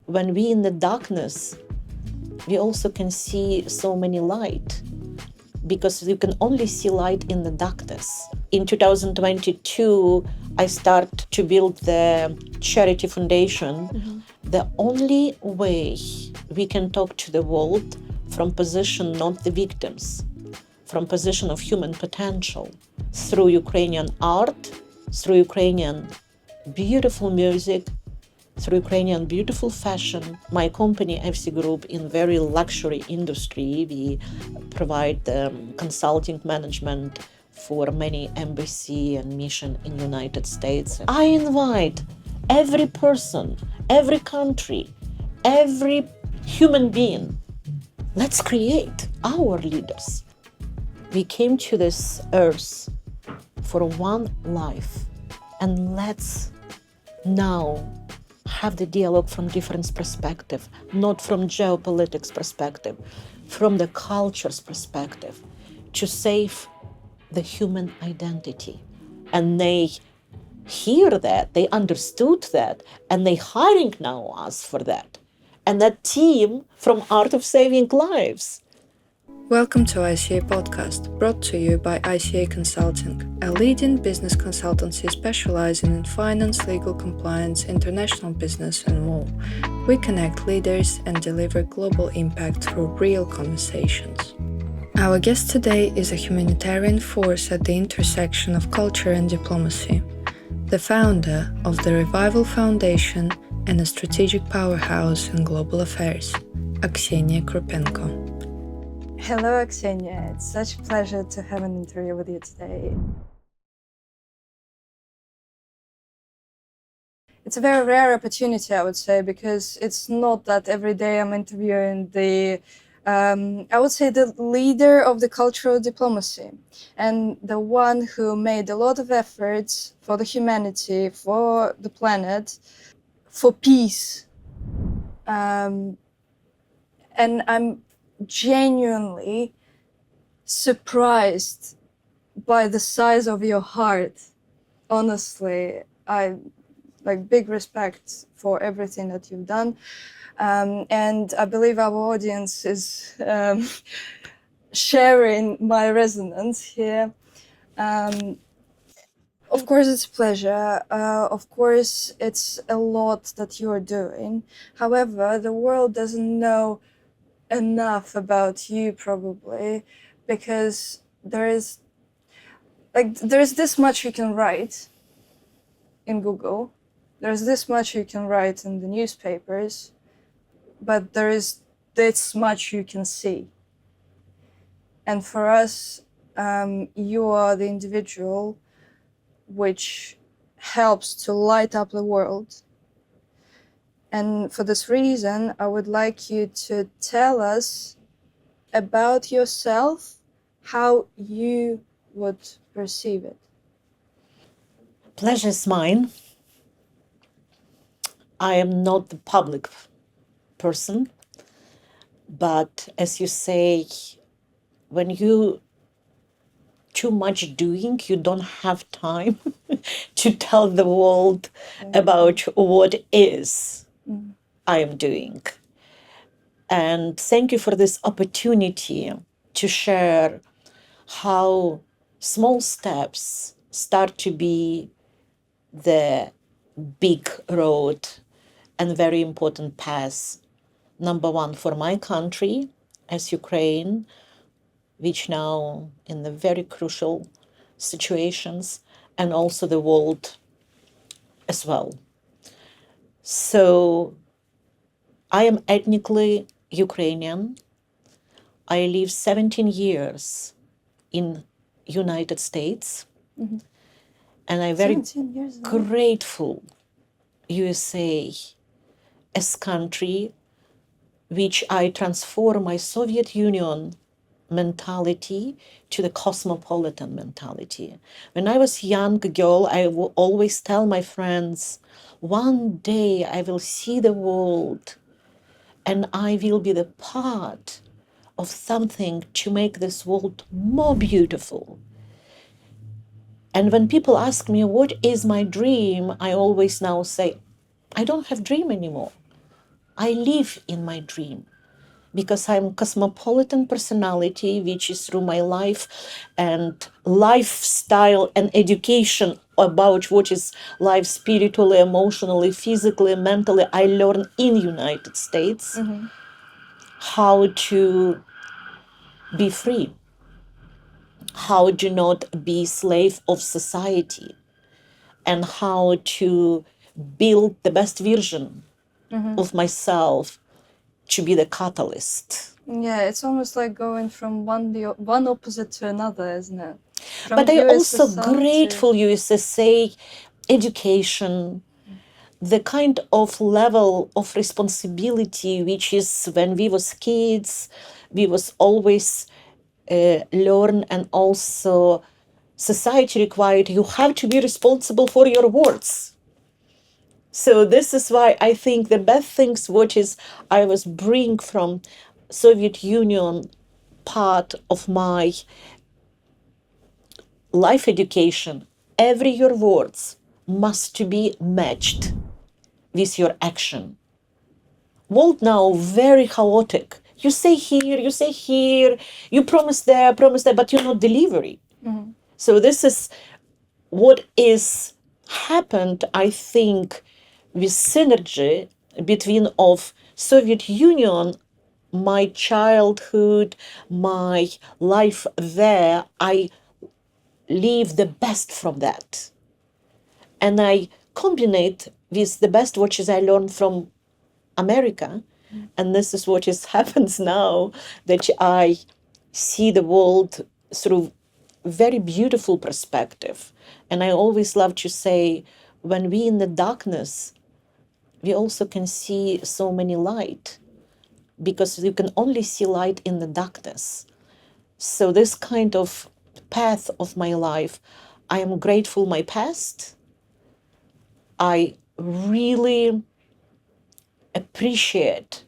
when we in the darkness, we also can see so many light, because you can only see light in the darkness. In 2022, I start to build the charity foundation. The only way we can talk to the world from position, not the victims, from position of human potential, through Ukrainian art, through Ukrainian beautiful music, through Ukrainian beautiful fashion. My company, FCGroup, in very luxury industry, we provide consulting management for many embassy and mission in United States. I invite every person, every country, every human being. Let's create our leaders. We came to this earth for one life, and let's now have the dialogue from different perspective, not from geopolitics perspective, from the culture's perspective, to save the human identity. And they hear that, they understood that, and they hiring now us for that. And that team from Art of Saving Lives. Welcome to ICA Podcast, brought to you by ICA Consulting, a leading business consultancy specializing in finance, legal compliance, international business, and more. We connect leaders and deliver global impact through real conversations. Our guest today is a humanitarian force at the intersection of culture and diplomacy, the founder of the Revival Foundation and a strategic powerhouse in global affairs, Aksenia Krupenko. Hello, Aksenia. It's such a pleasure to have an interview with you today. It's a very rare opportunity, I would say, because it's not that every day I'm interviewing the leader of the cultural diplomacy, and the one who made a lot of efforts for the humanity, for the planet, for peace. And I'm genuinely surprised by the size of your heart. Honestly, I big respect for everything that you've done. And I believe our audience is sharing my resonance here. Of course, it's a pleasure. Of course, it's a lot that you're doing. However, the world doesn't know enough about you, probably, because there is this much you can write in Google. There's this much you can write in the newspapers, but there is this much you can see. And for us, you are the individual which helps to light up the world. And for this reason, I would like you to tell us about yourself, how you would perceive it. Pleasure's mine. I am not the public person, but as you say, when you too much doing, you don't have time to tell the world about what is I am doing. And thank you for this opportunity to share how small steps start to be the big road and very important path. Number one, for my country as Ukraine, which now in the very crucial situations, and also the world as well. So I am ethnically Ukrainian. I lived 17 years in United States. And I'm very grateful USA as country which I transform my Soviet Union mentality to the cosmopolitan mentality. When I was a young girl, I would always tell my friends, one day I will see the world and I will be the part of something to make this world more beautiful. And when people ask me, what is my dream? I always now say, I don't have dream anymore. I live in my dream because I'm cosmopolitan personality, which is through my life and lifestyle and education about what is life spiritually, emotionally, physically, mentally. I learn in United States how to be free, how to not be slave of society, and how to build the best version of myself to be the catalyst. Yeah, it's almost like going from one opposite to another, isn't it? From But I'm also USSR grateful USSA education, the kind of level of responsibility, which is when we was kids, we was always learn, and also society required you have to be responsible for your words. So this is why I think the best things what is I was bring from Soviet Union part of my life education. Every your words must to be matched with your action. World now very chaotic. You say here, you promise there, but you're not delivering. So this is what is happened, I think, with synergy between of Soviet Union, my childhood, my life there. I leave the best from that. And I combine it with the best watches I learned from America. And this is what is happens now, that I see the world through very beautiful perspective. And I always love to say, when we in the darkness, we also can see so many light, because you can only see light in the darkness. So this kind of path of my life, I am grateful my past. I really appreciate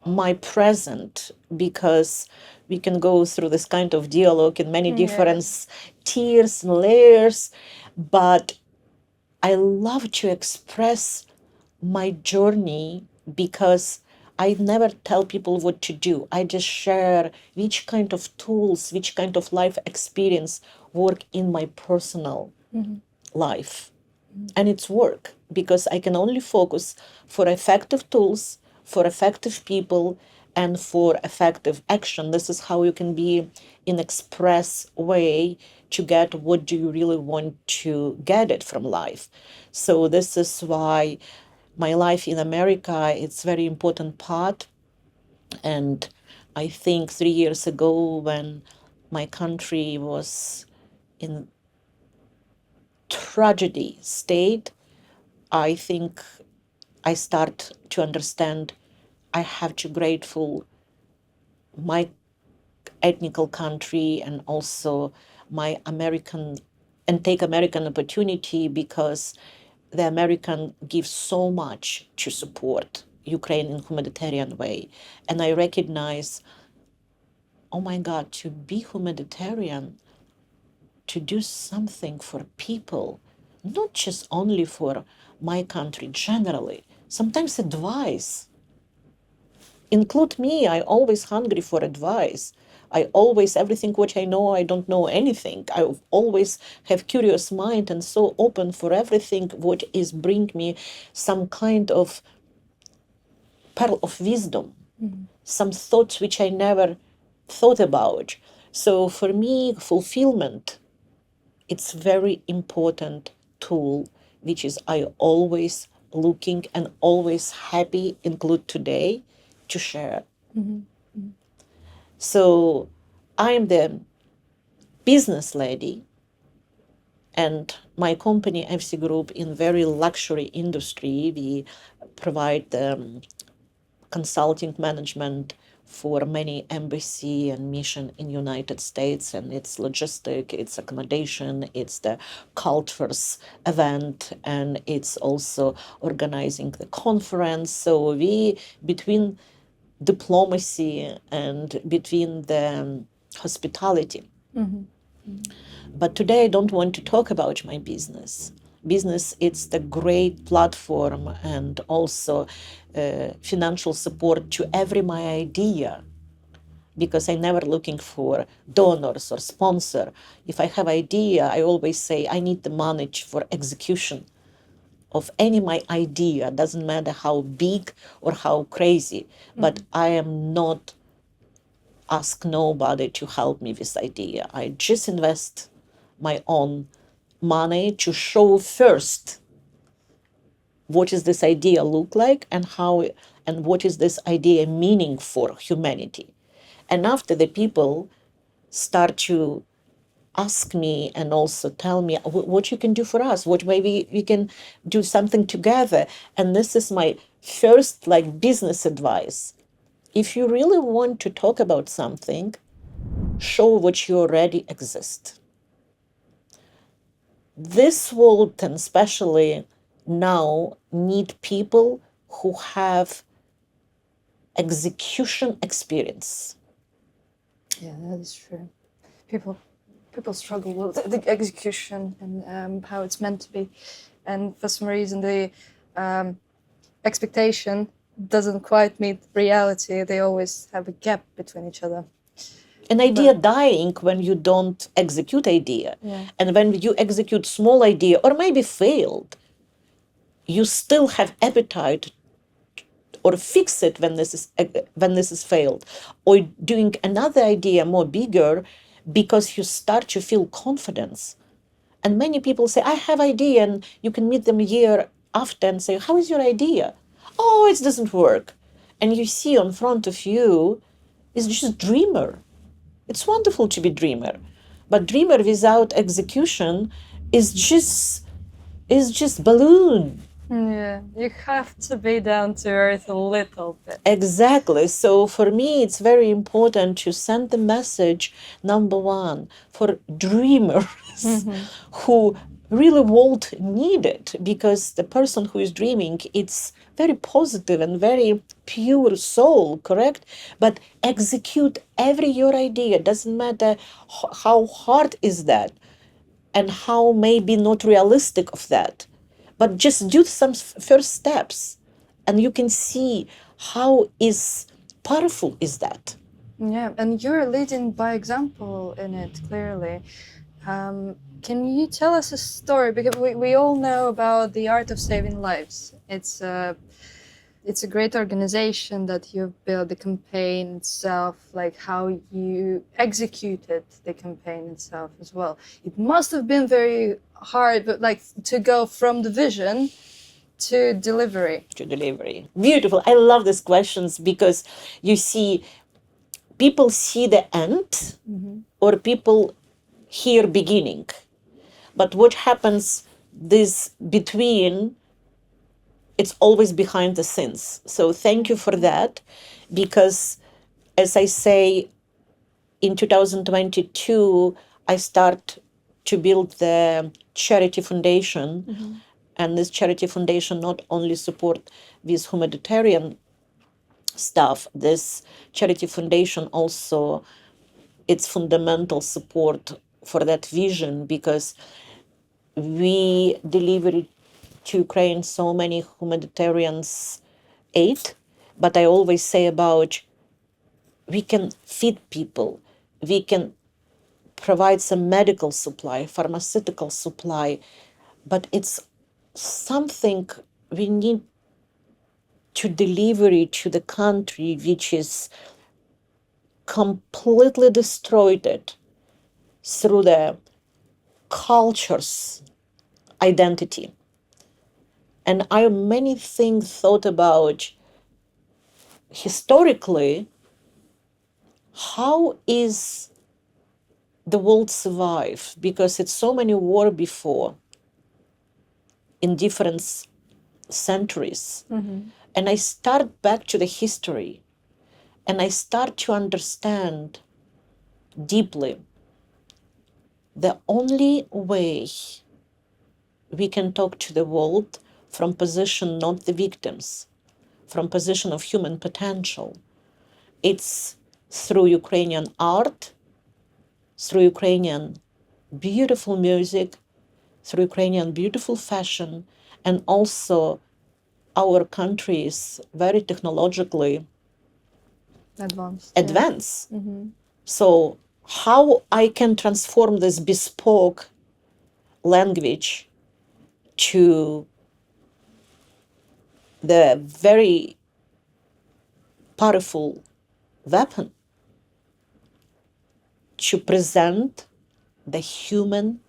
my present, because we can go through this kind of dialogue in many different tiers and layers, but I love to express my journey, because I never tell people what to do. I just share which kind of tools, which kind of life experience work in my personal life. And it's work, because I can only focus for effective tools, for effective people, and for effective action. This is how you can be in express way to get what do you really want to get it from life. So this is why my life in America, it's very important part. And I think 3 years ago, when my country was in tragedy state, I think I start to understand I have to grateful my ethnical country and also my American, and take American opportunity, because the American gives so much to support Ukraine in humanitarian way. And I recognize, oh my God, to be humanitarian, to do something for people, not just only for my country generally, sometimes advice. Include me, I always hungry for advice. I always, everything which I know, I don't know anything. I always have curious mind and so open for everything what is bring me some kind of pearl of wisdom, some thoughts which I never thought about. So for me, fulfillment, it's very important tool, which is I always looking and always happy, include today, to share. So I'm the business lady, and my company FCGroup in very luxury industry. We provide consulting management for many embassy and mission in United States, and it's logistic, it's accommodation, it's the cultures event, and it's also organizing the conference. So we, between diplomacy and between the hospitality. But today I don't want to talk about my business, Business, it's the great platform and also financial support to every my idea, because I'm never looking for donors or sponsor. If I have idea, I always say I need the money for execution of any my idea. Doesn't matter how big or how crazy, but I am not ask nobody to help me with idea. I just invest my own money to show first what is this idea look like and how and what is this idea meaning for humanity. And after the people start to ask me and also tell me what you can do for us, what maybe we can do something together. And this is my first like business advice. If you really want to talk about something, show what you already exist. This world, and especially now, need people who have execution experience. Yeah, that is true. People struggle with the execution and how it's meant to be, and for some reason the expectation doesn't quite meet reality. They always have a gap between each other. An idea dying when you don't execute idea. Yeah. And when you execute small idea or maybe failed, you still have appetite or fix it when this is failed, or doing another idea more bigger, because you start to feel confidence. And many people say, I have idea, and you can meet them a year after and say, how is your idea? Oh, it doesn't work. And you see in front of you is just dreamer. It's wonderful to be dreamer, but dreamer without execution is just balloon. Yeah, you have to be down to earth a little bit. Exactly. So for me, it's very important to send the message, number one, for dreamers who really won't need it, because the person who is dreaming, it's very positive and very pure soul, correct? But execute every your idea. Doesn't matter how hard is that and how maybe not realistic of that, but just do some first steps, and you can see how is powerful is that. Yeah, and you're leading by example in it, clearly. Can you tell us a story? Because we all know about the Art of Saving Lives. It's a great organization that you've built, the campaign itself, like how you executed the campaign itself as well. It must have been very hard, but like to go from the vision to delivery. Beautiful. I love these questions, because you see, people see the end or people hear beginning. But what happens this between, it's always behind the scenes. So thank you for that, because as I say, in 2022, I start to build the charity foundation. And this charity foundation not only support with humanitarian stuff, this charity foundation also, it's fundamental support for that vision, because we deliver to Ukraine so many humanitarians aid. But I always say about, we can feed people, we can provide some medical supply, pharmaceutical supply, but it's something we need to deliver it to the country which is completely destroyed it through the culture's identity. And I many things thought about historically, how is the world survive? Because it's so many war before in different centuries. And I start back to the history, and I start to understand deeply the only way we can talk to the world from position not the victims, from position of human potential. It's through Ukrainian art, through Ukrainian beautiful music, through Ukrainian beautiful fashion, and also our country is very technologically advanced. So how I can transform this bespoke language to the very powerful weapon to present the human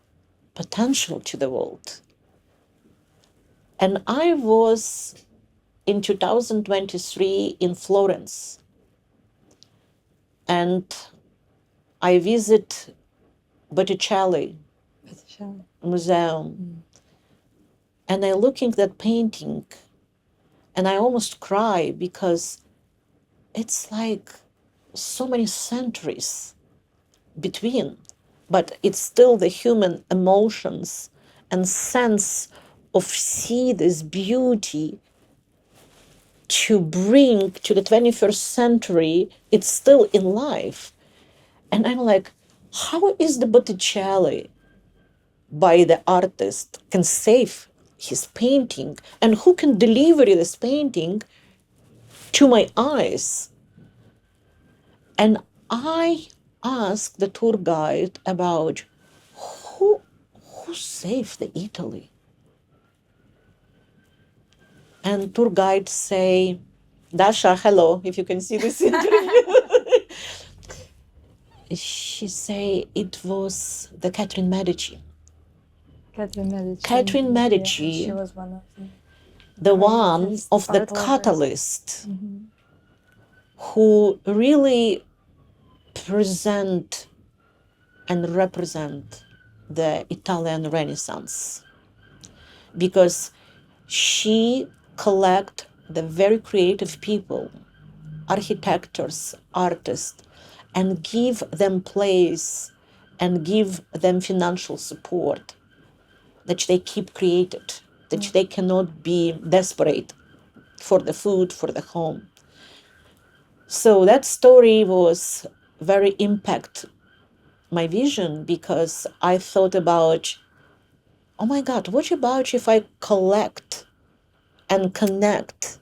potential to the world. And I was in 2023 in Florence, and I visit Botticelli Museum, and I looking at that painting, and I almost cry because it's like so many centuries between, but it's still the human emotions and sense of see this beauty to bring to the 21st century. It's still in life. And I'm like, how is the Botticelli by the artist can save his painting, and who can deliver this painting to my eyes? And I asked the tour guide about who saved the Italy. And tour guide say, Dasha, hello, if you can see this interview. She say it was the Catherine Medici. Catherine Medici, she was one of them. the one of the catalyst who really present and represent the Italian Renaissance, because she collect the very creative people, architects, artists, and give them place and give them financial support that they keep created, that they cannot be desperate for the food, for the home. So that story was very impact my vision, because I thought about, oh my God, what about if I collect and connect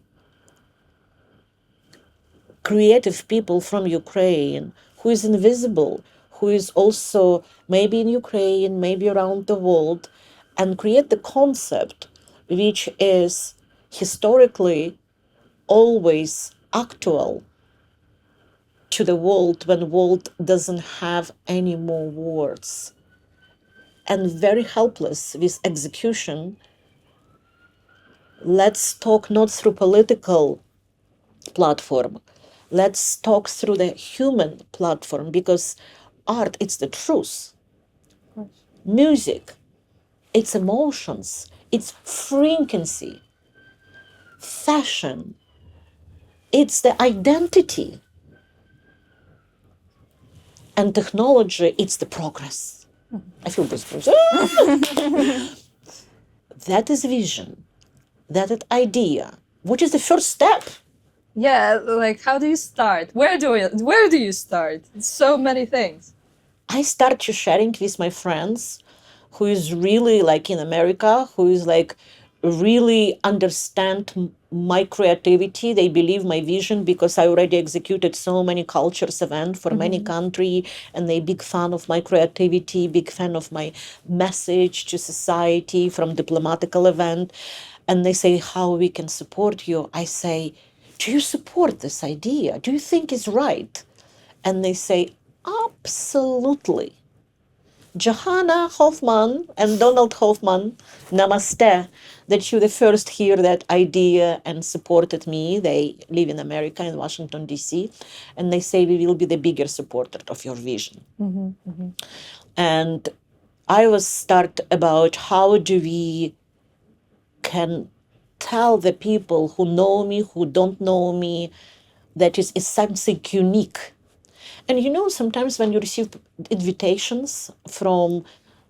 creative people from Ukraine who is invisible, who is also maybe in Ukraine, maybe around the world, and create the concept which is historically always actual to the world when the world doesn't have any more words, and very helpless with execution. Let's talk not through political platform. Let's talk through the human platform, because art, it's the truth. Music, it's emotions, it's frequency. Fashion, it's the identity. And technology, it's the progress. I feel goosebumps. That is vision. That is idea. What is the first step? Yeah, like how do you start? Where do you start? So many things. I start to sharing with my friends who is really like in America, who is like really understand my creativity. They believe my vision because I already executed so many cultures event for many country, and they big fan of my creativity, big fan of my message to society from diplomatical event. And they say, how we can support you? I say, do you support this idea? Do you think it's right? And they say, absolutely. Johanna Hoffman and Donald Hoffman, namaste, that you the first hear that idea and supported me. They live in America, in Washington, D.C., and they say we will be the bigger supporter of your vision. And I was start about how do we can tell the people who know me, who don't know me, that is something unique. And you know, sometimes when you receive invitations from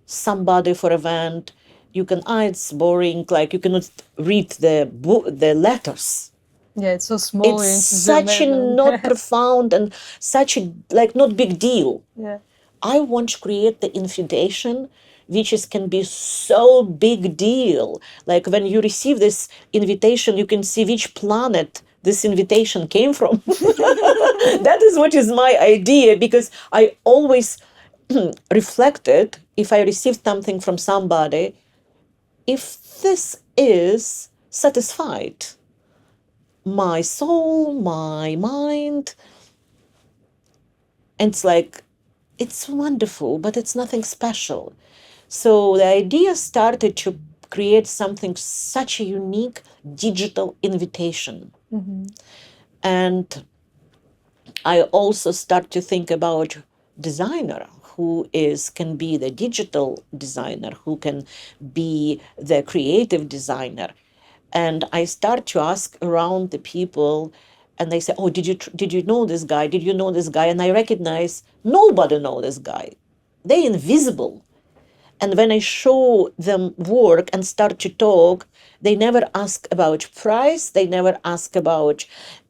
somebody for event, you can, it's boring, like you cannot read the letters. Yeah, it's so small. It's such a not profound and such a like not big deal. Yeah. I want to create the invitation which can be so big deal. Like when you receive this invitation, you can see which planet this invitation came from. That is what is my idea, because I always reflected, if I received something from somebody, if this is satisfied my soul, my mind, and it's like, it's wonderful, but it's nothing special. So the idea started to create something such a unique digital invitation. And I also start to think about designer who can be the digital designer, who can be the creative designer. And I start to ask around the people, and they say, oh, did you know this guy? Did you know this guy? And I recognize nobody know this guy. They're invisible. And when I show them work and start to talk, they never ask about price. They never ask about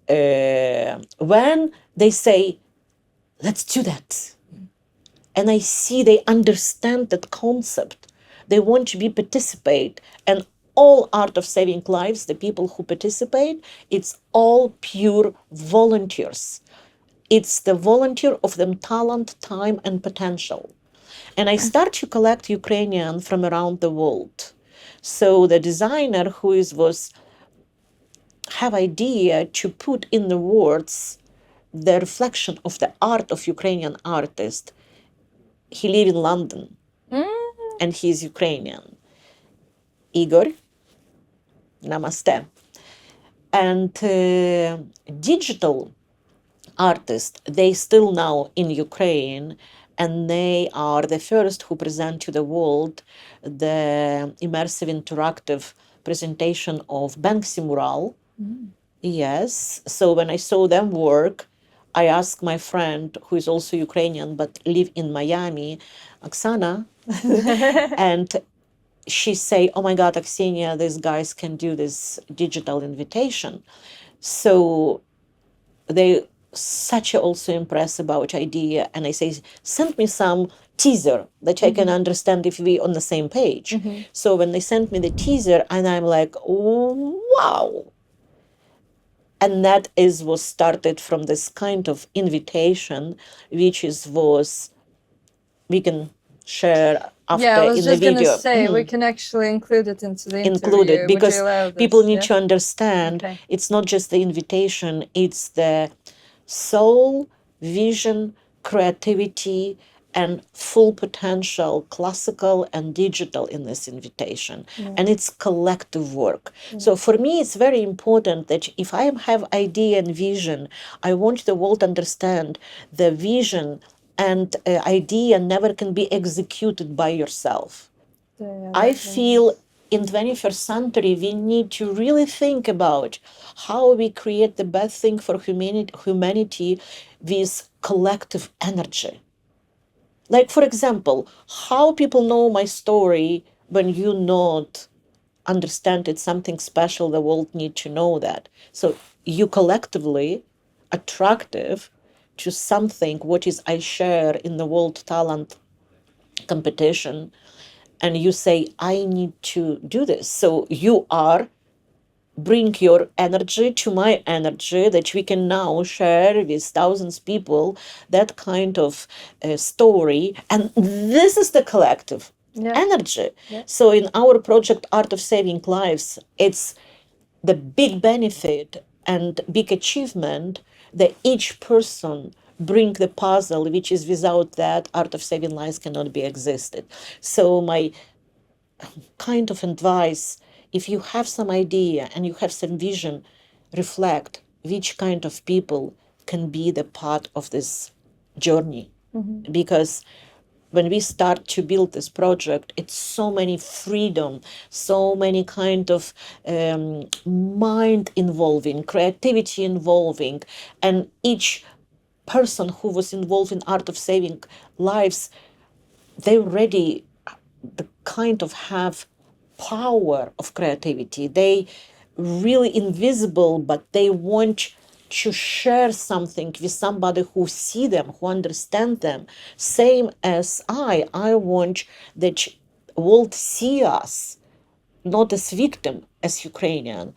when. They say, let's do that. And I see they understand that concept. They want to participate. And all Art of Saving Lives, the people who participate, it's all pure volunteers. It's the volunteer of them talent, time, and potential. And I start to collect Ukrainian from around the world. So the designer who was have idea to put in the words the reflection of the art of Ukrainian artist. He lives in London, and he's Ukrainian. Igor, namaste. And digital artists, they still now in Ukraine, and they are the first who present to the world the immersive interactive presentation of Banksy mural. Yes. So when I saw them work, I asked my friend, who is also Ukrainian but live in Miami, Oksana, and she say, oh my God, Aksenia, these guys can do this digital invitation. So they such also impressed about idea, and I say, send me some teaser that I can understand if we on the same page. So when they sent me the teaser, and I'm like, oh, wow. And that was started from this kind of invitation, which was we can share after Yeah, I was in the just video. gonna say we can actually include it into the interview. Include it, Would because you allow this? people need Yeah? to understand Okay. it's not just the invitation, it's the soul, vision, creativity, and full potential, classical and digital in this invitation. And it's collective work. So for me, it's very important that if I have idea and vision, I want the world to understand the vision and idea never can be executed by yourself. Yeah, I that's very feel nice. in 21st century, we need to really think about how we create the best thing for humanity with collective energy. Like, for example, how people know my story when you not understand it's something special, the world need to know that. So you collectively attractive to something what is I share in the world talent competition, and you say, I need to do this. So you are bring your energy to my energy that we can now share with thousands of people that kind of story. And this is the collective energy. So in our project Art of Saving Lives, it's the big benefit and big achievement that each person bring the puzzle, which is without that Art of Saving Lives cannot be existed. So my kind of advice, if you have some idea and you have some vision, reflect which kind of people can be the part of this journey. Because when we start to build this project, it's so many freedom, so many kind of mind involving, creativity involving, and each person who was involved in Art of Saving Lives, they already the kind of have power of creativity. They really invisible, but they want to share something with somebody who see them, who understand them. Same as I want that world see us not as victim, as Ukrainian,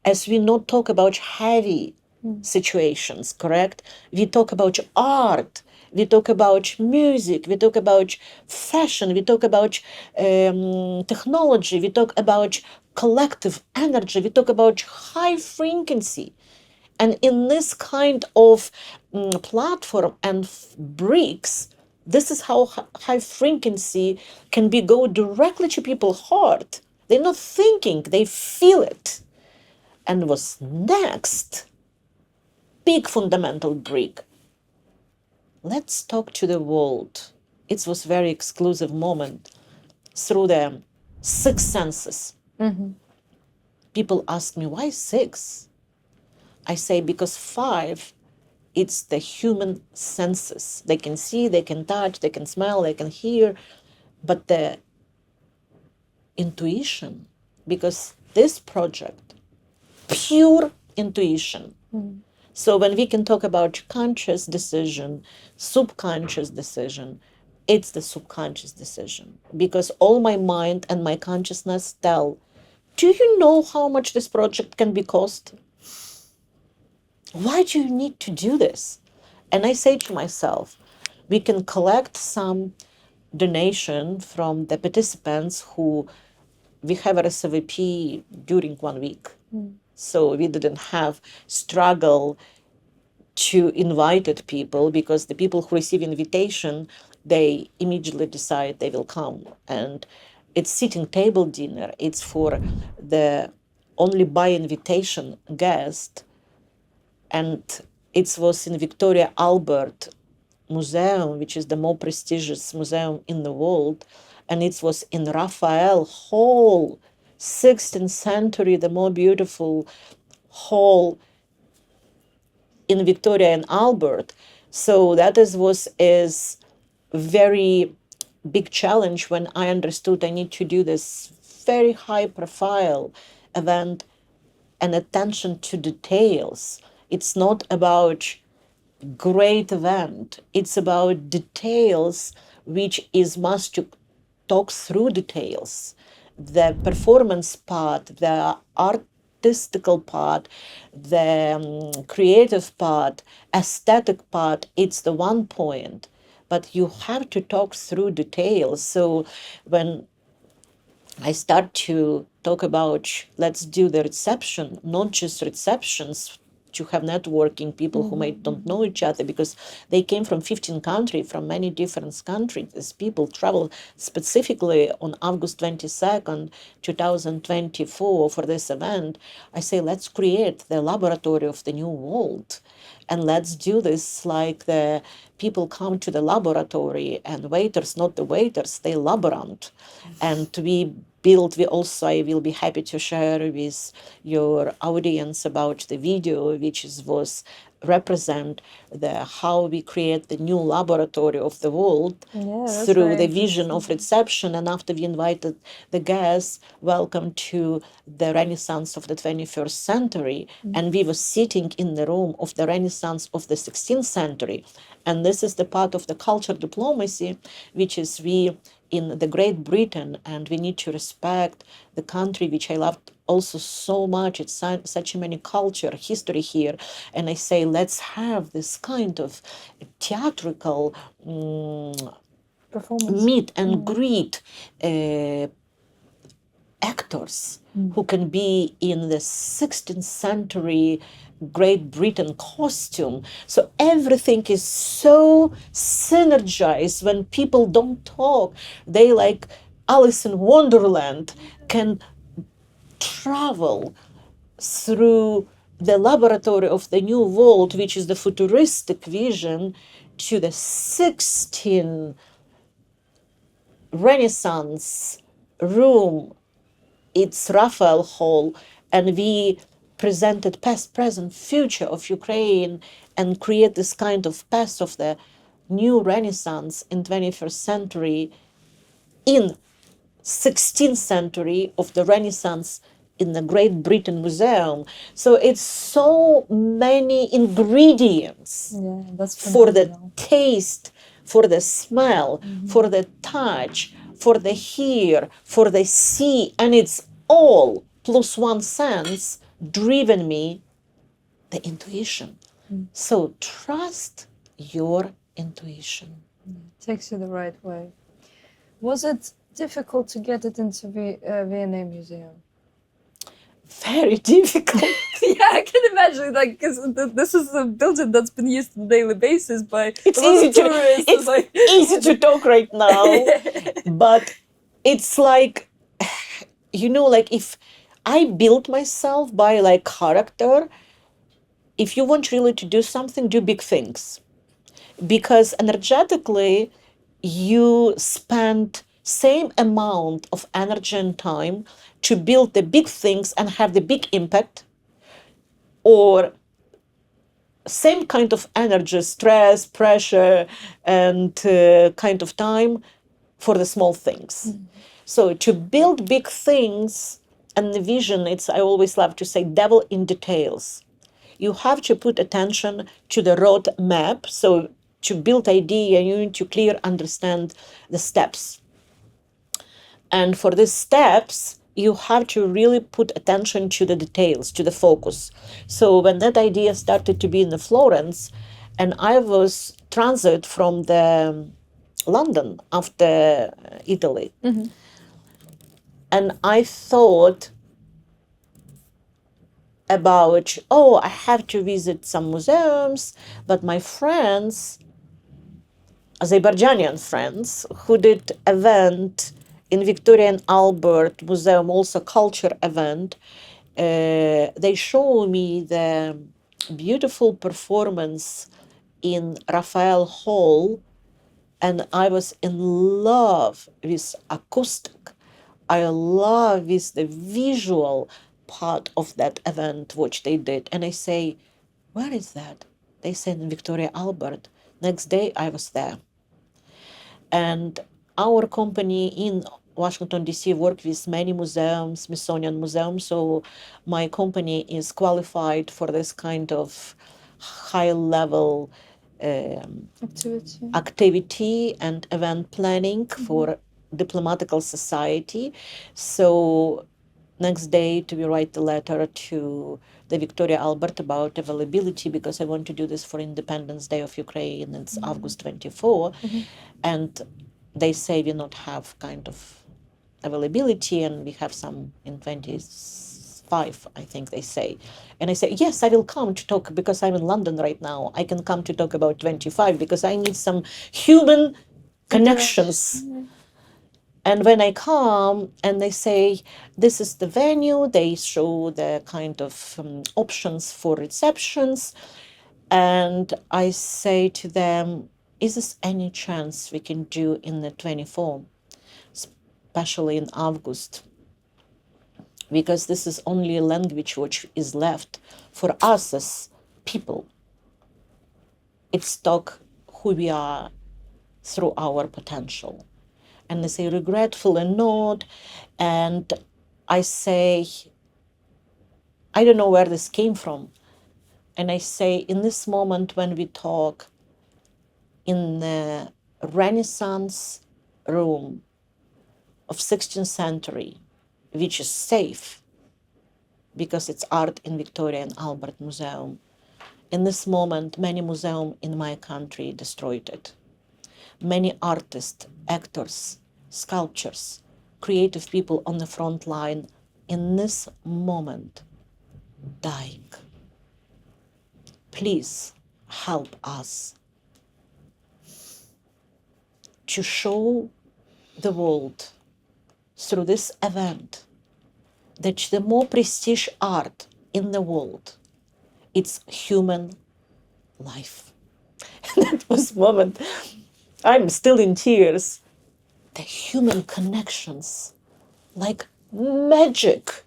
as we not talk about heavy situations, correct? We talk about art, we talk about music, we talk about fashion, we talk about technology, we talk about collective energy, we talk about high frequency. And in this kind of platform and bricks, this is how high frequency can be go directly to people's heart. They're not thinking, they feel it. And was next big fundamental brick. Let's talk to the world. It was very exclusive moment through the 6 senses. People ask me, why 6? I say, because 5, it's the human senses. They can see, they can touch, they can smell, they can hear, but the intuition, because this project, pure intuition. So when we can talk about conscious decision, subconscious decision, it's the subconscious decision. Because all my mind and my consciousness tell, do you know how much this project can be cost? Why do you need to do this? And I say to myself, we can collect some donation from the participants who we have a RSVP during 1 week. So we didn't have struggle to invited people, because the people who receive invitation, they immediately decide they will come. And it's sitting table dinner. It's for the only by invitation guest. And it was in Victoria Albert Museum, which is the more prestigious museum in the world. And it was in Raphael Hall, 16th century, the more beautiful hall in Victoria and Albert. So that is very big challenge when I understood I need to do this very high profile event and attention to details. It's not about great event. It's about details, which is must to talk through details. The performance part, the artistical part, the creative part, aesthetic part, it's the one point. But you have to talk through details. So when I start to talk about let's do the reception, not just receptions, to have networking people who might don't know each other, because they came from 15 countries, from many different countries. These people travel specifically on August 22nd, 2024 for this event. I say, let's create the laboratory of the new world. And let's do this like the people come to the laboratory and waiters, not the waiters, they laborant. And we also, I will be happy to share with your audience about the video, which was represent how we create the new laboratory of the world through the vision of reception. And after we invited the guests, welcome to the Renaissance of the 21st century. And we were sitting in the room of the Renaissance of the 16th century. And this is the part of the culture diplomacy, which is we in the Great Britain, and we need to respect the country which I loved also so much. It's such a many culture, history here. And I say, let's have this kind of theatrical meet and greet actors who can be in the 16th century Great Britain costume. So everything is so synergized when people don't talk. They like Alice in Wonderland can travel through the laboratory of the new world, which is the futuristic vision, to the 16th Renaissance room. It's Raphael Hall, and we presented past, present, future of Ukraine and create this kind of past of the new Renaissance in 21st century in 16th century of the Renaissance in the Great Britain Museum. So it's so many ingredients for the taste, for the smell, for the touch, for the hear, for the see, and it's all plus one sense driven me, the intuition. So trust your intuition. Takes you the right way. Was it difficult to get it into the V&A Museum? Very difficult. Yeah, I can imagine, like, because this is a building that's been used on a daily basis by It's a lot easy of to tourists. it's like, easy to talk right now, but it's like, you know, like if I built myself by like character, if you want really to do something, do big things, because energetically you spend same amount of energy and time to build the big things and have the big impact, or same kind of energy, stress, pressure, and kind of time for the small things. So to build big things and the vision, it's, I always love to say, devil in details. You have to put attention to the road map. So to build idea, you need to clear understand the steps. And for these steps, you have to really put attention to the details, to the focus. So when that idea started to be in the Florence, and I was transit from the London after Italy, and I thought about, oh, I have to visit some museums, but my friends, Azerbaijani friends, who did event in Victoria and Albert Museum, also culture event, they show me the beautiful performance in Raphael Hall, and I was in love with acoustic. I love with the visual part of that event, which they did. And I say, where is that? They said in Victoria Albert. Next day I was there. And our company in Washington, D.C. worked with many museums, Smithsonian Museum. So my company is qualified for this kind of high level activity and event planning for diplomatical society. So next day to write the letter to the Victoria Albert about availability, because I want to do this for Independence Day of Ukraine. It's August 24. And they say we not have kind of availability, and we have some in 25, I think they say. And I say, yes, I will come to talk, because I'm in London right now. I can come to talk about 25 because I need some human connections. And when I come and they say, this is the venue, they show the kind of options for receptions. And I say to them, is there any chance we can do in the 24, especially in August? Because this is only a language which is left for us as people. It's talk who we are through our potential. And they say, regretful and not. And I say, I don't know where this came from. And I say, in this moment when we talk in the Renaissance room of 16th century, which is safe because it's art in Victoria and Albert Museum. In this moment, many museums in my country destroyed it. Many artists, actors, sculptors, creative people on the front line in this moment dying. Please help us to show the world through this event that the more prestige art in the world, it's human life. And that was moment, I'm still in tears. The human connections, like magic.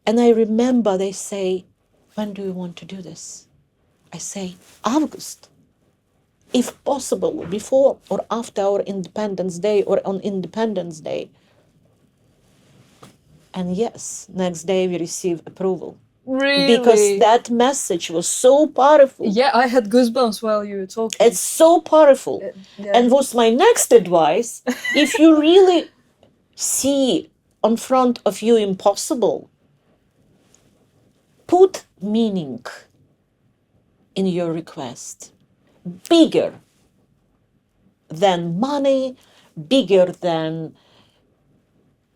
And I remember they say, when do you want to do this? I say, August. If possible, before or after our Independence Day or on Independence Day. And yes, next day we receive approval. Because Really? that message was so powerful. Yeah, I had goosebumps while you were talking. It's so powerful. Yeah. And was my next advice, if you really see in front of you impossible, put meaning in your request. Bigger than money, bigger than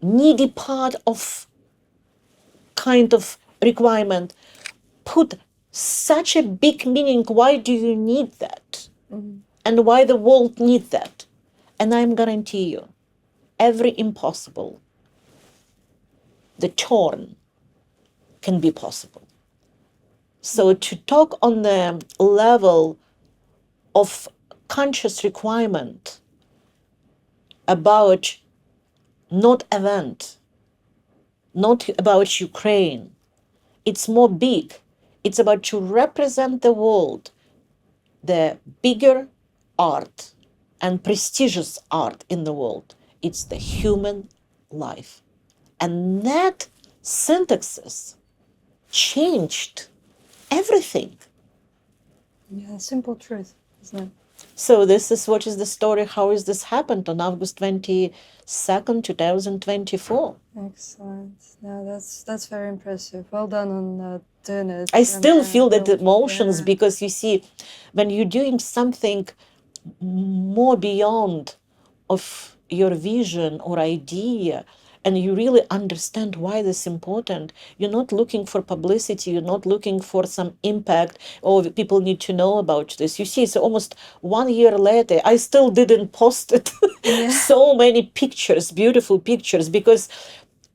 needy part of kind of requirement. Put such a big meaning. Why do you need that? And why the world needs that? And I'm guarantee you, every impossible, the turn can be possible. So to talk on the level of conscious requirement about not event, not about Ukraine, it's more big. It's about to represent the world, the bigger art and prestigious art in the world. It's the human life. And that syntaxis changed everything. Yeah, simple truth, isn't it? So this is what is the story. How is this happened on August 22nd, 2024? Excellent. No, that's very impressive. Well done on doing it. I still And, feel that well, emotions yeah. because you see, when you're doing something more beyond of your vision or idea, and you really understand why this is important, you're not looking for publicity, you're not looking for some impact, or people need to know about this. You see, it's almost 1 year later, I still didn't post it. Yeah. So many pictures, beautiful pictures, because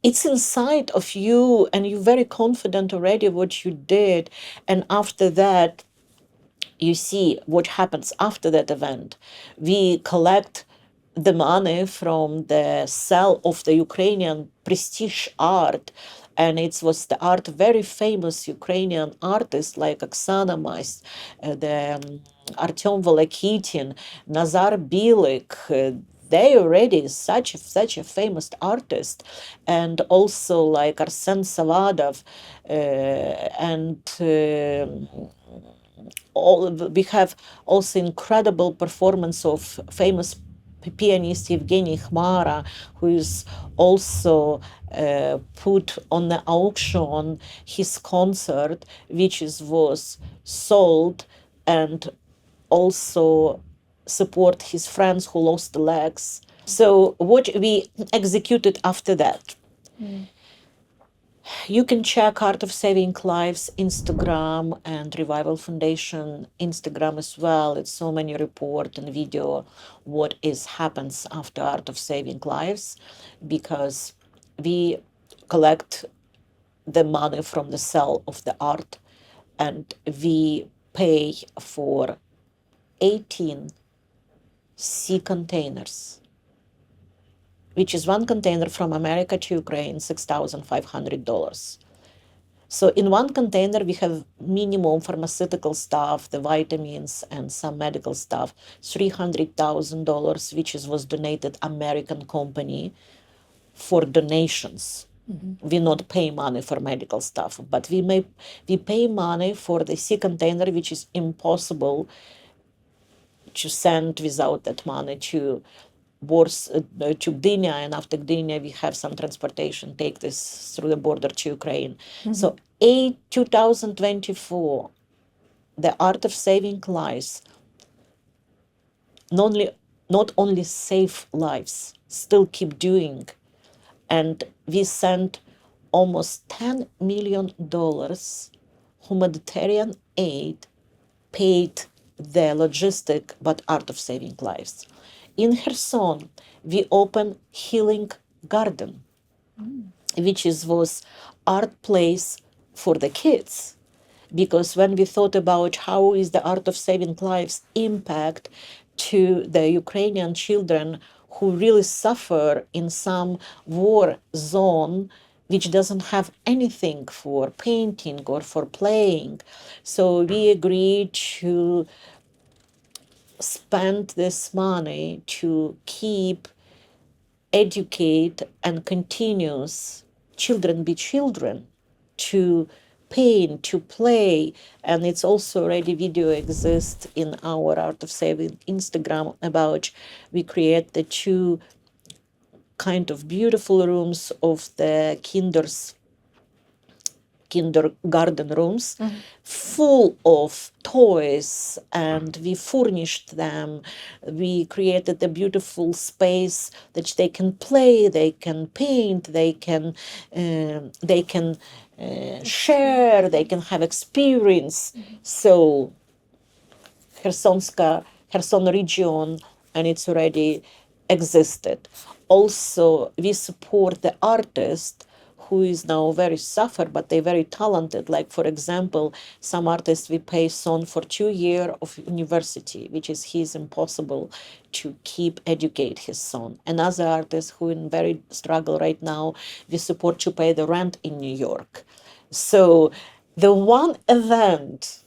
it's inside of you and you're very confident already what you did. And after that, you see what happens after that event. We collect the money from the sale of the Ukrainian prestige art. And it was the art, very famous Ukrainian artists like Oksana Mas, Artyom Volokitin, Nazar Bilik. They already such a famous artist, and also like Arsen Savadov, and we have also incredible performance of famous pianist Evgeny Khmara, who is also put on the auction his concert, which was sold, and also support his friends who lost the legs. So what we executed after that, you can check Art of Saving Lives Instagram and Revival Foundation Instagram as well. It's so many report and video what is happens after Art of Saving Lives, because we collect the money from the sale of the art and we pay for 18 sea containers, which is one container from America to Ukraine, $6,500. So in one container, we have minimum pharmaceutical stuff, the vitamins and some medical stuff, $300,000, which was donated American company for donations. We not pay money for medical stuff, but we pay money for the sea container, which is impossible to send without that money to Gdynia, and after Gdynia we have some transportation, take this through the border to Ukraine. So 2024, the Art of Saving Lives not only save lives, still keep doing. And we sent almost $10 million humanitarian aid, paid the logistic, but Art of Saving Lives. In Kherson, we opened Healing Garden, which was art place for the kids. Because when we thought about how is the Art of Saving Lives impact to the Ukrainian children who really suffer in some war zone, which doesn't have anything for painting or for playing. So we agreed to spend this money to keep, educate, and continues children be children, to paint, to play. And it's also already video exists in our Art of Saving Instagram about we create the two kind of beautiful rooms of the kindergarten rooms, full of toys, and we furnished them. We created a beautiful space that they can play, they can paint, they can share, they can have experience. So Kherson region, and it's already existed. Also, we support the artist who is now very suffer, but they're very talented. Like, for example, some artists we pay son for 2 years of university, which is his impossible to keep educate his son. Another artist who in very struggle right now, we support to pay the rent in New York. So the one event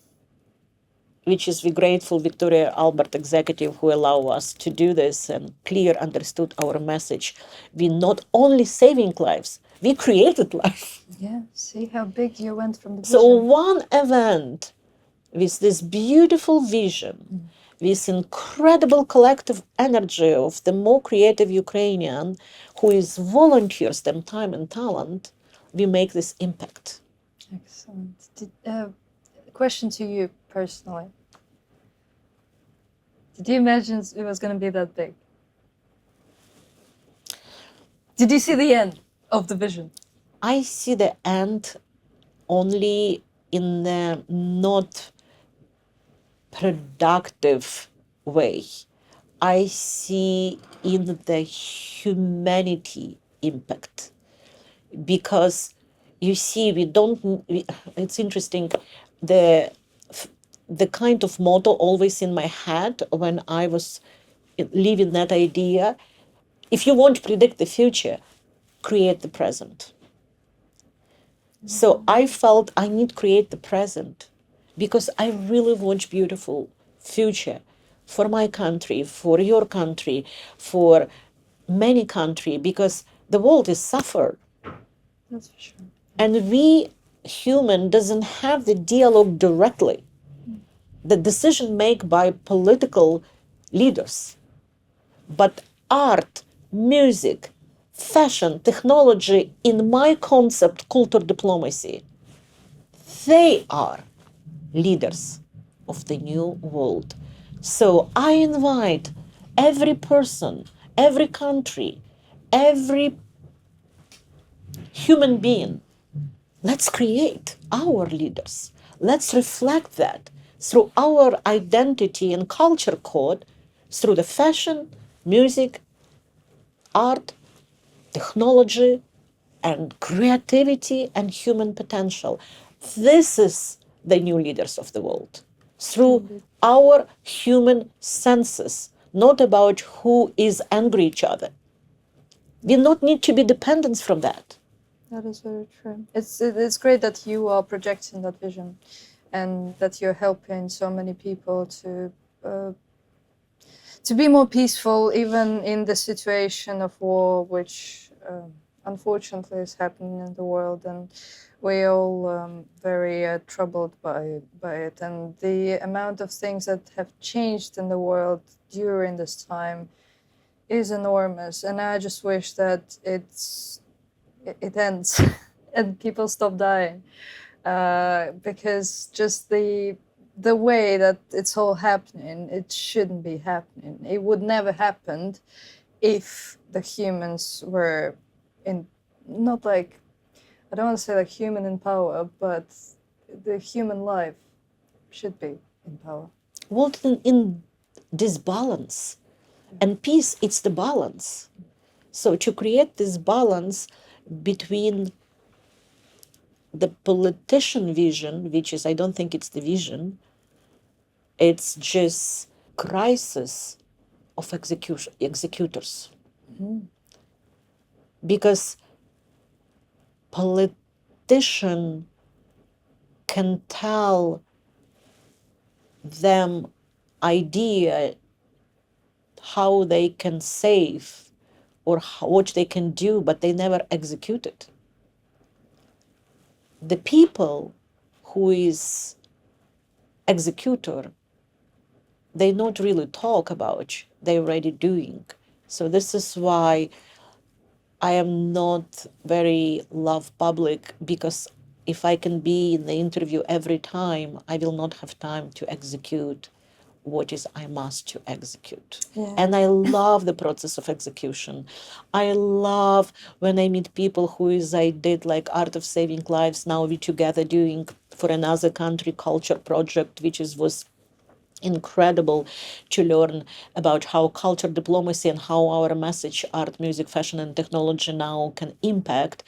which is we grateful Victoria Albert executive who allow us to do this and clear understood our message. We not only saving lives, we created life. Yeah, see how big you went from the vision. So one event with this beautiful vision, with incredible collective energy of the more creative Ukrainian who is volunteers them time and talent, we make this impact. Excellent. Question to you personally. Did you imagine it was going to be that big? Did you see the end of the vision? I see the end only in a not productive way. I see in the humanity impact. Because you see, it's interesting, the kind of motto always in my head when I was living that idea, if you want to predict the future, create the present. So I felt I need to create the present because I really want beautiful future for my country, for your country, for many country, because the world is suffered. That's for sure. And we, human, doesn't have the dialogue directly. The decision made by political leaders. But art, music, fashion, technology, in my concept, culture diplomacy, they are leaders of the new world. So I invite every person, every country, every human being, let's create our leaders. Let's reflect that through our identity and culture code, through the fashion, music, art, technology, and creativity and human potential. This is the new leaders of the world. Through our human senses, not about who is angry each other. We don't need to be dependent from that. That is very true. It's great that you are projecting that vision, and that you're helping so many people to be more peaceful, even in the situation of war, which unfortunately is happening in the world, and we're all very troubled by it. And the amount of things that have changed in the world during this time is enormous. And I just wish that it ends and people stop dying, because just the way that it's all happening, it shouldn't be happening. It would never happen if the humans were in, not like, I don't want to say like human in power, but the human life should be in power. Well, in this balance, and peace, it's the balance. So to create this balance between the politician vision, which is, I don't think it's the vision, it's just crisis of executors. Mm-hmm. Because politician can tell them idea how they can save or what they can do, but they never execute it. The people who is executor, they not really talk about, they're already doing. So this is why I am not very love public, because if I can be in the interview every time, I will not have time to execute what is I must to execute. Yeah. And I love the process of execution. I love when I meet people who is I did like Art of Saving Lives. Now we together doing for another country culture project, which was incredible to learn about how culture diplomacy and how our message, art, music, fashion, and technology now can impact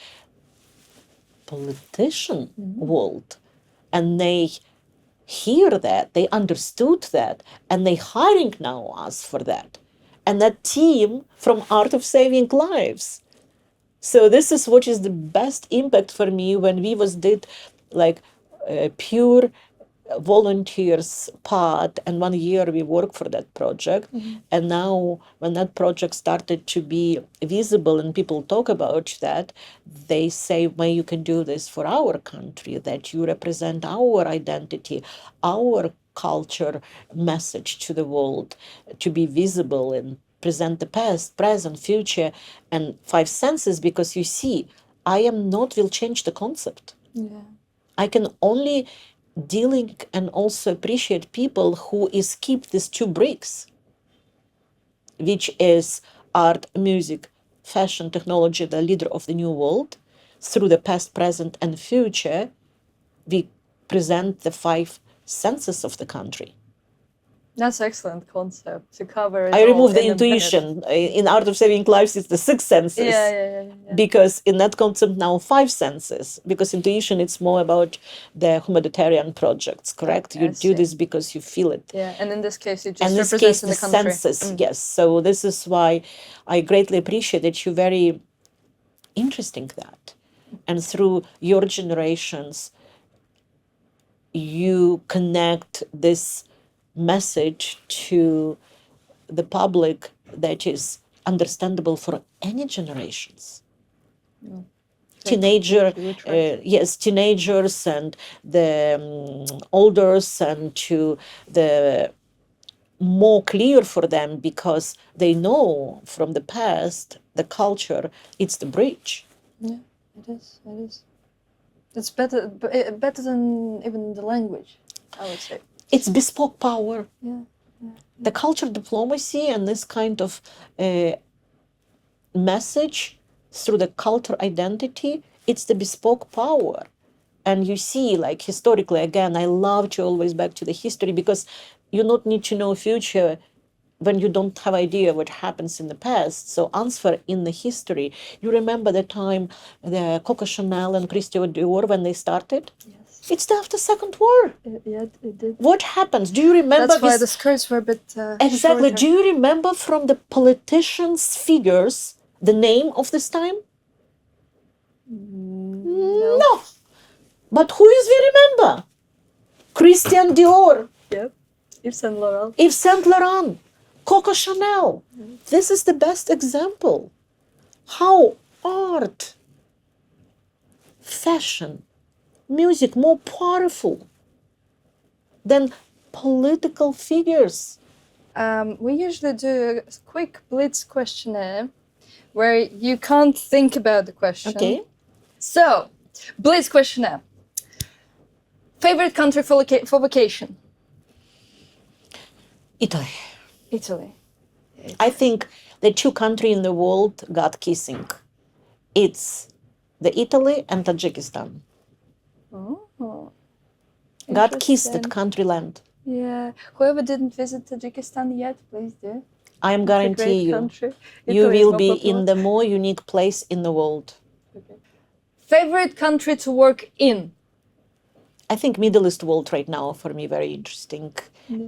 politician world. And they hear that, they understood that, and they hiring now us for that. And that team from Art of Saving Lives. So this is what is the best impact for me when we did like pure volunteers part, and 1 year we worked for that project. And now when that project started to be visible and people talk about that, they say, "May you can do this for our country, that you represent our identity, our culture message to the world, to be visible and present the past, present, future, and five senses." Because you see, I am not will change the concept. Yeah. I can only dealing and also appreciate people who is keep these two bricks, which is art, music, fashion, technology, the leader of the new world. Through the past, present, and future, we present the five senses of the country. That's excellent concept to cover it I all remove the in a minute. intuition. In Art of Saving Lives, it's the six senses. Yeah. Because in that concept now five senses, because intuition it's more about the humanitarian projects, correct? Okay, You I do see. this because you feel it. Yeah, and in this case, it just And in this represents case, in the the country. senses, yes. So this is why I greatly appreciate that you very interesting that. And through your generations, you connect this message to the public that is understandable for any generations. Teenagers and the olders, and to the more clear for them, because they know from the past, the culture, it's the bridge. Yeah, it is. It's better than even the language, I would say. It's bespoke power. Yeah. The culture diplomacy and this kind of message through the culture identity, it's the bespoke power. And you see, like historically, again, I love to always back to the history, because you not need to know future when you don't have idea what happens in the past. So answer in the history. You remember the time the Coco Chanel and Christian Dior when they started? Yes. It's after Second War. Yeah, it did. What happens? Do you remember? That's why this? the skirts were a bit Exactly. shorter. Do you remember from the politicians' figures the name of this time? No. But who is we remember? Christian Dior, Yep. Yves Saint Laurent. Yves Saint Laurent, Coco Chanel. This is the best example. How art, fashion, music more powerful than political figures. We usually do a quick blitz questionnaire where you can't think about the question. Okay. So, blitz questionnaire. Favorite country for vacation? Italy. Italy. I think the two countries in the world got kissing. It's the Italy and Tajikistan. Oh. God kissed Interesting. that country land. Yeah. Whoever didn't visit Tajikistan yet, please do. I am It's a guarantee great you, country. you Italy is will more be popular. in the more unique place in the world. Okay. Favorite country to work in? I think Middle East world right now for me very interesting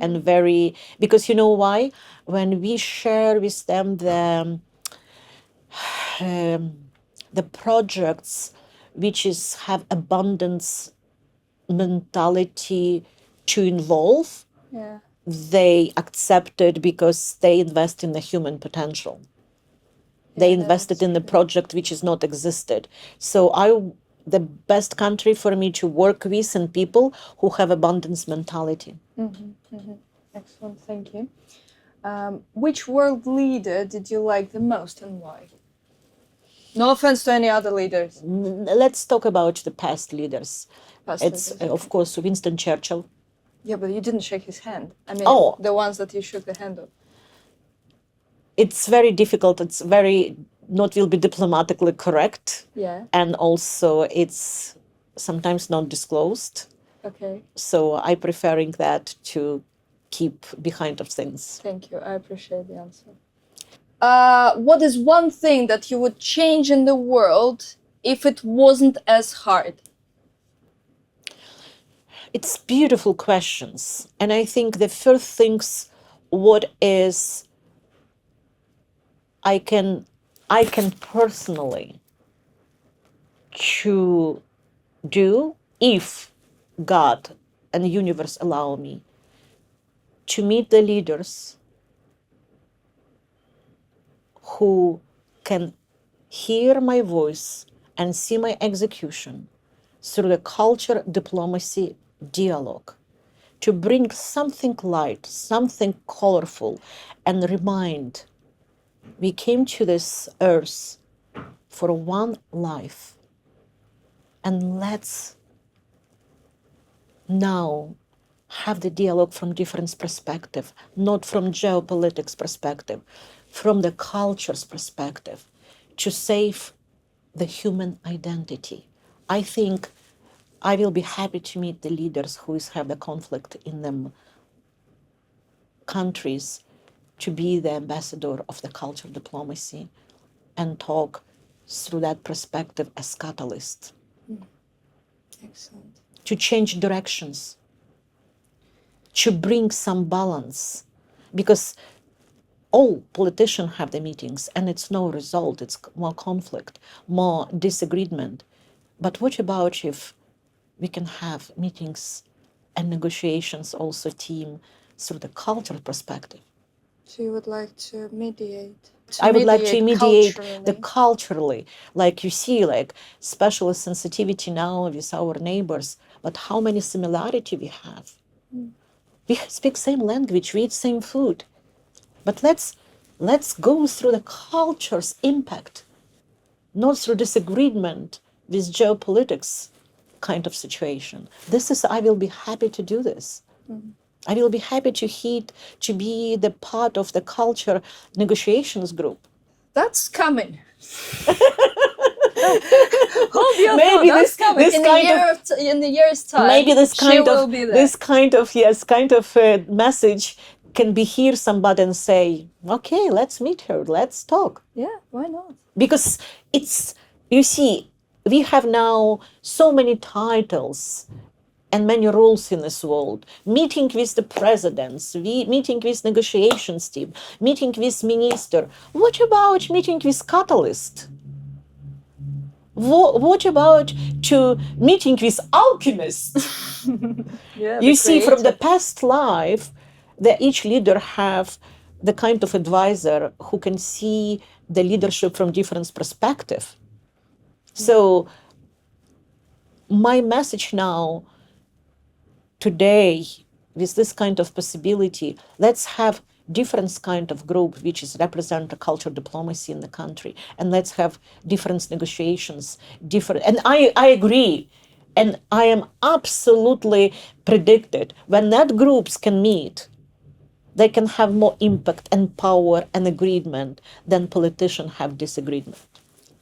and very, because you know why? When we share with them the projects which is have abundance mentality to involve, Yeah. they accept it because they invest in the human potential. They Yeah, invested that's in the project which is not existed. So the best country for me to work with and people who have abundance mentality. Excellent, thank you. Which world leader did you like the most and why? No offense to any other leaders. Let's talk about the past leaders. Past It's, leaders, of course, Winston Churchill. Yeah, but you didn't shake his hand. I mean, Oh. the ones that you shook the hand of. It's very difficult. It's very not will be diplomatically correct. Yeah. And also it's sometimes not disclosed. Okay. So I preferring that to keep behind of things. Thank you. I appreciate the answer. What is one thing that you would change in the world if it wasn't as hard? It's beautiful questions. And I think the first things what is I can personally to do if God and the universe allow me to meet the leaders who can hear my voice and see my execution through the culture, diplomacy, dialogue, to bring something light, something colorful, and remind we came to this earth for one life. And let's now have the dialogue from different perspective, not from geopolitics perspective, from the culture's perspective, to save the human identity. I think I will be happy to meet the leaders who have the conflict in them countries, to be the ambassador of the culture diplomacy and talk through that perspective as catalyst. Excellent. To change directions, to bring some balance, because all politicians have the meetings and it's no result, it's more conflict, more disagreement. But what about if we can have meetings and negotiations also team through the cultural perspective? So you would like to mediate? I would like to mediate the culturally. culturally, like you see, like special sensitivity now with our neighbors, but how many similarity we have. We speak same language, we eat same food, but let's go through the culture's impact, not through disagreement with geopolitics kind of situation. This is, I will be happy to do this. I will be happy to be the part of the culture negotiations group. That's coming. Hold your Maybe thought, that's coming. In the year's time, maybe this kind will of be there. this kind of message can be hear somebody and say, okay, let's meet her, let's talk. Yeah, why not? Because it's, you see, we have now so many titles and many roles in this world. Meeting with the presidents, meeting with negotiations team, meeting with minister. What about meeting with catalyst? What about to meeting with alchemist? Yeah, You see, from the past life, that each leader have the kind of advisor who can see the leadership from different perspective. So my message now, today, with this kind of possibility, let's have different kind of group which is represent the culture diplomacy in the country, and let's have different negotiations, different. And I agree, and I am absolutely predicted when that groups can meet, they can have more impact and power and agreement than politicians have disagreement.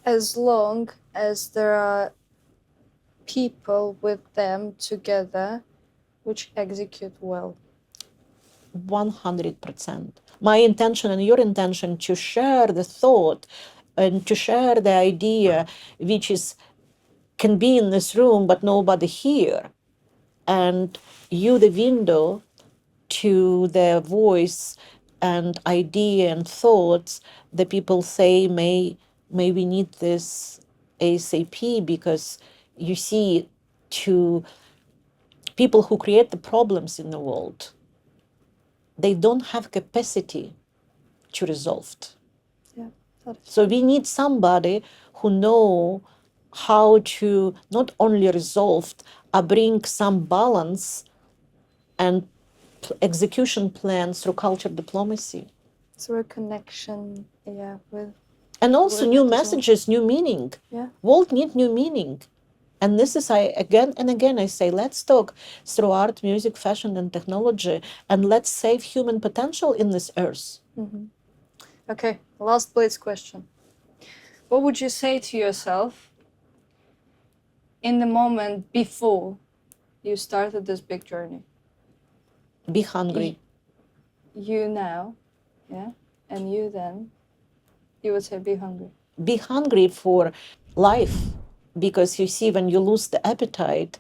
As long as there are people with them together which execute well. 100%. My intention and your intention to share the thought and to share the idea which is can be in this room but nobody here, and you the window to the voice and idea and thoughts, the people say may we need this ASAP, because you see, to people who create the problems in the world, they don't have capacity to resolve it. Yeah, So we need somebody who know how to not only resolve, bring some balance and execution plan through culture diplomacy. Through a connection, yeah, with And also with new it as well. messages, new meaning. Yeah. World need new meaning. And this is, I again and again, I say, let's talk through art, music, fashion, and technology, and let's save human potential in this earth. Okay, last blitz question. What would you say to yourself in the moment before you started this big journey? Be hungry. You now, yeah, and you then, you would say be hungry. Be hungry for life, because you see, when you lose the appetite,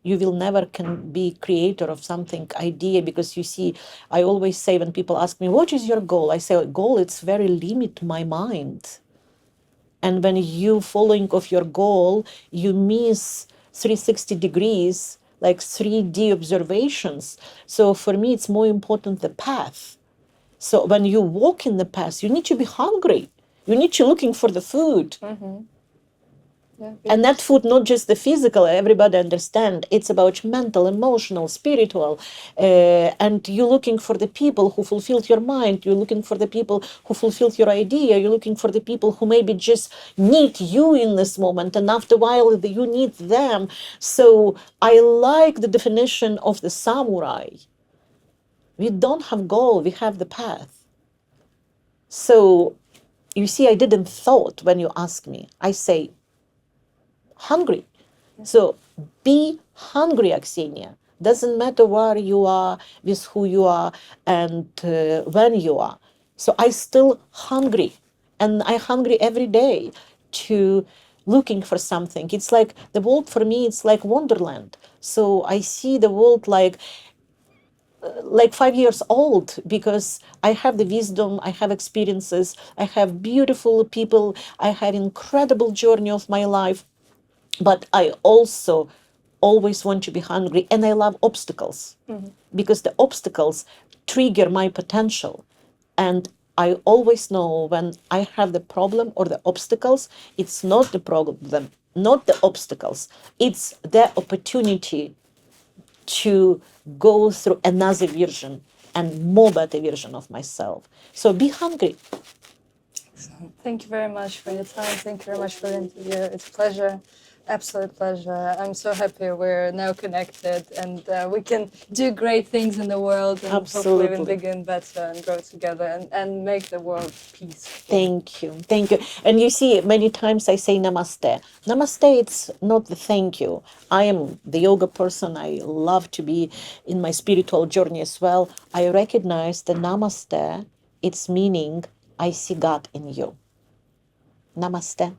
you will never can be creator of something idea. Because you see, I always say, when people ask me what is your goal, I say goal, it's very limit my mind. And when you following of your goal, you miss 360 degrees, like 3D observations. So for me, it's more important the path. So when you walk in the path, you need to be hungry. You need to looking for the food. Yeah, And that food, not just the physical, everybody understand. It's about mental, emotional, spiritual. And you're looking for the people who fulfilled your mind. You're looking for the people who fulfilled your idea. You're looking for the people who maybe just need you in this moment. And after a while, you need them. So I like the definition of the samurai. We don't have goal, we have the path. So you see, I didn't thought when you ask me. I say, hungry. So be hungry, Aksenia. Doesn't matter where you are, with who you are, and when you are. So I still hungry, and I hungry every day to looking for something. It's like the world for me, it's like wonderland. So I see the world like 5 years old, because I have the wisdom, I have experiences, I have beautiful people, I have incredible journey of my life. But I also always want to be hungry, and I love obstacles, because the obstacles trigger my potential. And I always know when I have the problem or the obstacles, it's not the problem, not the obstacles, it's the opportunity to go through another version and more better version of myself. So be hungry. Thank you very much for your time. Thank you very much for the interview. It's a pleasure, absolute pleasure. I'm so happy we're now connected, and we can do great things in the world, and hopefully even Absolutely. bigger and better, and grow together, and make the world peaceful. Thank you. Thank you. And you see, many times I say namaste. Namaste, it's not the thank you. I am the yoga person. I love to be in my spiritual journey as well. I recognize the namaste, its meaning, I see God in you. Namaste.